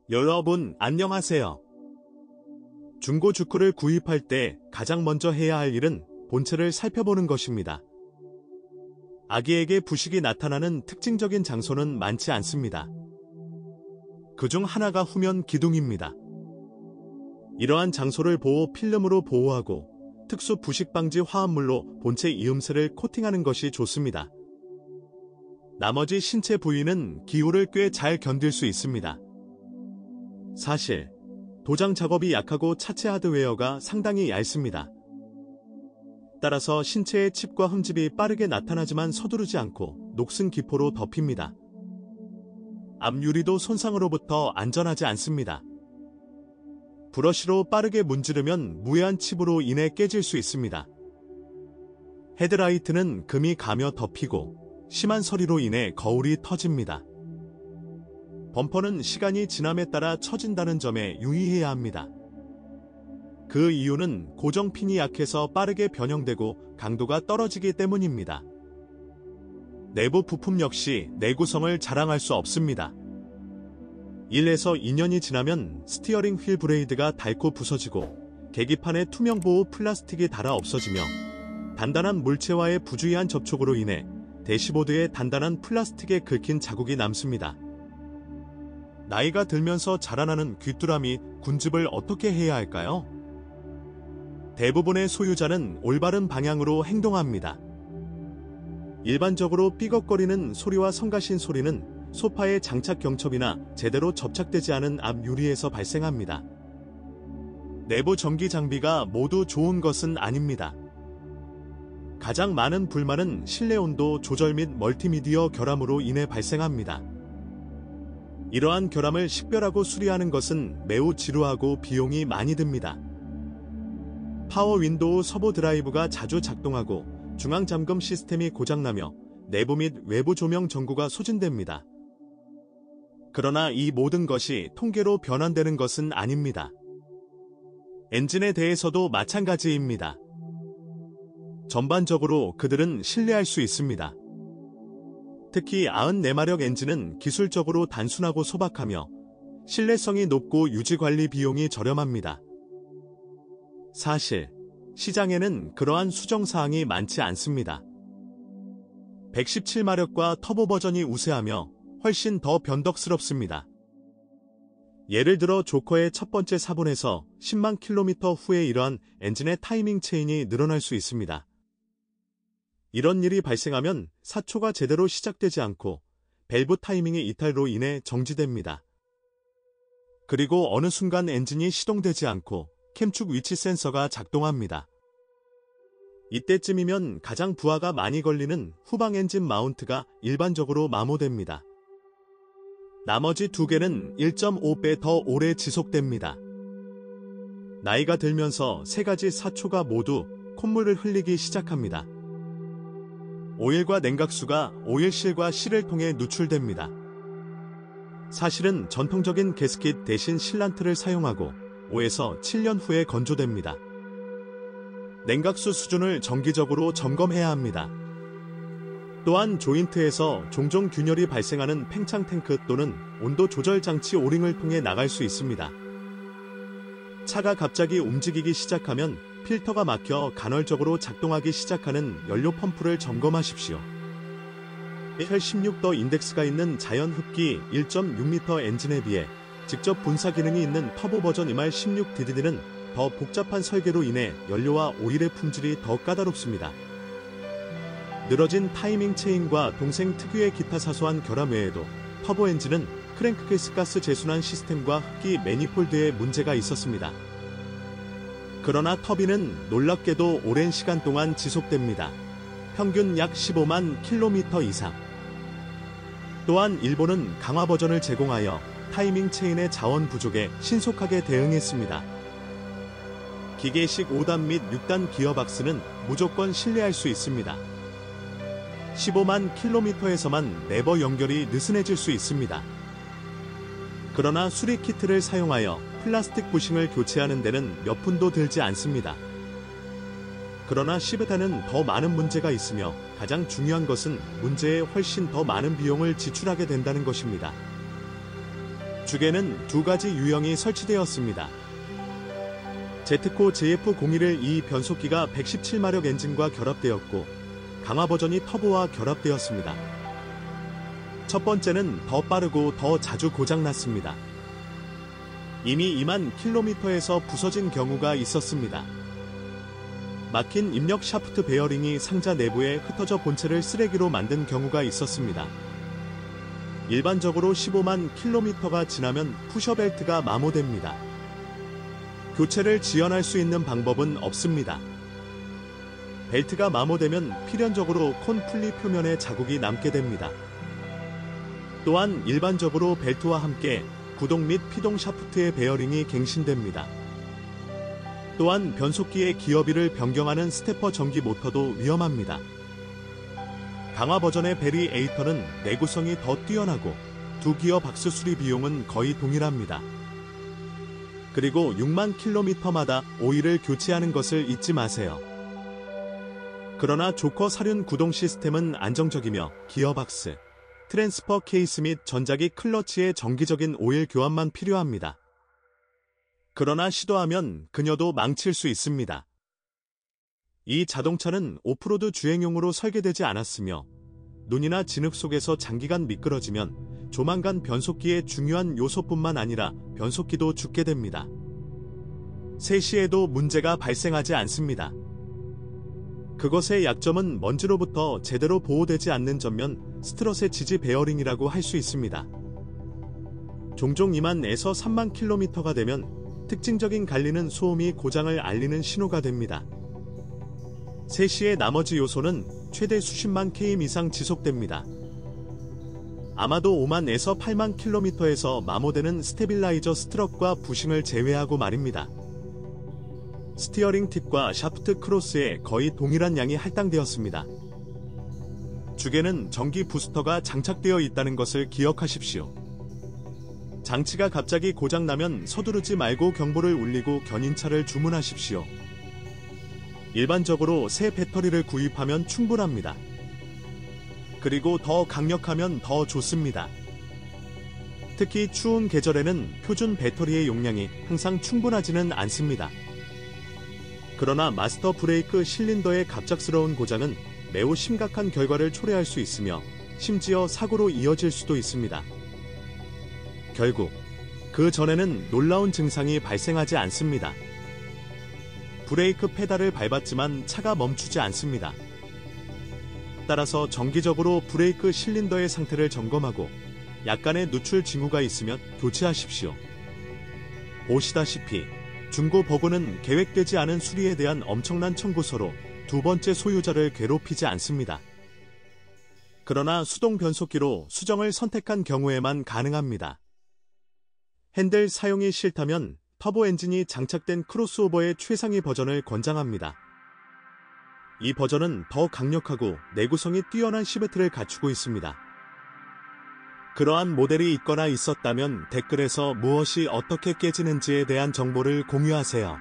여러분 안녕하세요. 중고 주크를 구입할 때 가장 먼저 해야 할 일은 본체를 살펴보는 것입니다. 아기에게 부식이 나타나는 특징적인 장소는 많지 않습니다. 그중 하나가 후면 기둥입니다. 이러한 장소를 보호 필름으로 보호하고 특수 부식 방지 화합물로 본체 이음새를 코팅하는 것이 좋습니다. 나머지 신체 부위는 기후를 꽤 잘 견딜 수 있습니다. 사실 도장 작업이 약하고 차체 하드웨어가 상당히 얇습니다. 따라서 신체의 칩과 흠집이 빠르게 나타나지만 서두르지 않고 녹슨 기포로 덮입니다. 앞 유리도 손상으로부터 안전하지 않습니다. 브러쉬로 빠르게 문지르면 무해한 칩으로 인해 깨질 수 있습니다. 헤드라이트는 금이 가며 덮이고 심한 서리로 인해 거울이 터집니다. 범퍼는 시간이 지남에 따라 처진다는 점에 유의해야 합니다. 그 이유는 고정핀이 약해서 빠르게 변형되고 강도가 떨어지기 때문입니다. 내부 부품 역시 내구성을 자랑할 수 없습니다. 1에서 2년이 지나면 스티어링 휠 브레이드가 닳고 부서지고 계기판에 투명 보호 플라스틱이 닳아 없어지며 단단한 물체와의 부주의한 접촉으로 인해 대시보드에 단단한 플라스틱에 긁힌 자국이 남습니다. 나이가 들면서 자라나는 귀뚜라미 군집을 어떻게 해야 할까요? 대부분의 소유자는 올바른 방향으로 행동합니다. 일반적으로 삐걱거리는 소리와 성가신 소리는 소파의 장착 경첩이나 제대로 접착되지 않은 앞 유리에서 발생합니다. 내부 전기 장비가 모두 좋은 것은 아닙니다. 가장 많은 불만은 실내 온도 조절 및 멀티미디어 결함으로 인해 발생합니다. 이러한 결함을 식별하고 수리하는 것은 매우 지루하고 비용이 많이 듭니다. 파워 윈도우 서버 드라이브가 자주 작동하고 중앙 잠금 시스템이 고장나며 내부 및 외부 조명 전구가 소진됩니다. 그러나 이 모든 것이 통계로 변환되는 것은 아닙니다. 엔진에 대해서도 마찬가지입니다. 전반적으로 그들은 신뢰할 수 있습니다. 특히 94마력 엔진은 기술적으로 단순하고 소박하며 신뢰성이 높고 유지관리 비용이 저렴합니다. 사실 시장에는 그러한 수정사항이 많지 않습니다. 117마력과 터보 버전이 우세하며 훨씬 더 변덕스럽습니다. 예를 들어 조커의 첫 번째 사본에서 10만 킬로미터 후에 이러한 엔진의 타이밍 체인이 늘어날 수 있습니다. 이런 일이 발생하면 사초가 제대로 시작되지 않고 밸브 타이밍의 이탈로 인해 정지됩니다. 그리고 어느 순간 엔진이 시동되지 않고 캠축 위치 센서가 작동합니다. 이때쯤이면 가장 부하가 많이 걸리는 후방 엔진 마운트가 일반적으로 마모됩니다. 나머지 두 개는 1.5배 더 오래 지속됩니다. 나이가 들면서 세 가지 사초가 모두 콧물을 흘리기 시작합니다. 오일과 냉각수가 오일실과 실을 통해 누출됩니다. 사실은 전통적인 게스킷 대신 실란트를 사용하고 5에서 7년 후에 건조됩니다. 냉각수 수준을 정기적으로 점검해야 합니다. 또한 조인트에서 종종 균열이 발생하는 팽창 탱크 또는 온도 조절 장치 오링을 통해 나갈 수 있습니다. 차가 갑자기 움직이기 시작하면 필터가 막혀 간헐적으로 작동하기 시작하는 연료 펌프를 점검하십시오. 혈16더 인덱스가 있는 자연 흡기 1.6m 엔진에 비해 직접 분사 기능이 있는 터보 버전 EMR16DD는 더 복잡한 설계로 인해 연료와 오일의 품질이 더 까다롭습니다. 늘어진 타이밍 체인과 동생 특유의 기타 사소한 결함 외에도 터보 엔진은 크랭크케이스 가스 재순환 시스템과 흡기 매니폴드에 문제가 있었습니다. 그러나 터빈은 놀랍게도 오랜 시간 동안 지속됩니다. 평균 약 15만 킬로미터 이상. 또한 일본은 강화 버전을 제공하여 타이밍 체인의 자원 부족에 신속하게 대응했습니다. 기계식 5단 및 6단 기어박스는 무조건 신뢰할 수 있습니다. 15만 킬로미터에서만 레버 연결이 느슨해질 수 있습니다. 그러나 수리 키트를 사용하여 플라스틱 부싱을 교체하는 데는 몇 푼도 들지 않습니다. 그러나 시베타는 더 많은 문제가 있으며 가장 중요한 것은 문제에 훨씬 더 많은 비용을 지출하게 된다는 것입니다. 주계는 두 가지 유형이 설치되었습니다. 제트코 JF01을 이 변속기가 117마력 엔진과 결합되었고 강화 버전이 터보와 결합되었습니다. 첫 번째는 더 빠르고 더 자주 고장났습니다. 이미 2만 킬로미터에서 부서진 경우가 있었습니다. 막힌 입력 샤프트 베어링이 상자 내부에 흩어져 본체를 쓰레기로 만든 경우가 있었습니다. 일반적으로 15만 킬로미터가 지나면 푸셔벨트가 마모됩니다. 교체를 지연할 수 있는 방법은 없습니다. 벨트가 마모되면 필연적으로 콘 풀리 표면에 자국이 남게 됩니다. 또한 일반적으로 벨트와 함께 구동 및 피동 샤프트의 베어링이 갱신됩니다. 또한 변속기의 기어비를 변경하는 스테퍼 전기 모터도 위험합니다. 강화 버전의 베리에이터는 내구성이 더 뛰어나고 두 기어 박스 수리 비용은 거의 동일합니다. 그리고 6만 킬로미터마다 오일을 교체하는 것을 잊지 마세요. 그러나 조커 사륜 구동 시스템은 안정적이며 기어박스, 트랜스퍼 케이스 및 전자기 클러치의 정기적인 오일 교환만 필요합니다. 그러나 시도하면 그녀도 망칠 수 있습니다. 이 자동차는 오프로드 주행용으로 설계되지 않았으며 눈이나 진흙 속에서 장기간 미끄러지면 조만간 변속기의 중요한 요소뿐만 아니라 변속기도 죽게 됩니다. 세시에도 문제가 발생하지 않습니다. 그것의 약점은 먼지로부터 제대로 보호되지 않는 전면 스트럿의 지지 베어링이라고 할 수 있습니다. 종종 2만에서 3만 킬로미터가 되면 특징적인 갈리는 소음이 고장을 알리는 신호가 됩니다. 세시의 나머지 요소는 최대 수십만 km 이상 지속됩니다. 아마도 5만에서 8만 킬로미터에서 마모되는 스테빌라이저 스트럿과 부싱을 제외하고 말입니다. 스티어링 팁과 샤프트 크로스에 거의 동일한 양이 할당되었습니다. 주계는 전기 부스터가 장착되어 있다는 것을 기억하십시오. 장치가 갑자기 고장나면 서두르지 말고 경보를 울리고 견인차를 주문하십시오. 일반적으로 새 배터리를 구입하면 충분합니다. 그리고 더 강력하면 더 좋습니다. 특히 추운 계절에는 표준 배터리의 용량이 항상 충분하지는 않습니다. 그러나 마스터 브레이크 실린더의 갑작스러운 고장은 매우 심각한 결과를 초래할 수 있으며 심지어 사고로 이어질 수도 있습니다. 결국 그 전에는 놀라운 증상이 발생하지 않습니다. 브레이크 페달을 밟았지만 차가 멈추지 않습니다. 따라서 정기적으로 브레이크 실린더의 상태를 점검하고 약간의 누출 징후가 있으면 교체하십시오. 보시다시피 중고 버그는 계획되지 않은 수리에 대한 엄청난 청구서로 두 번째 소유자를 괴롭히지 않습니다. 그러나 수동 변속기로 수정을 선택한 경우에만 가능합니다. 핸들 사용이 싫다면 터보 엔진이 장착된 크로스오버의 최상위 버전을 권장합니다. 이 버전은 더 강력하고 내구성이 뛰어난 시베트를 갖추고 있습니다. 그러한 모델이 있거나 있었다면 댓글에서 무엇이 어떻게 깨지는지에 대한 정보를 공유하세요.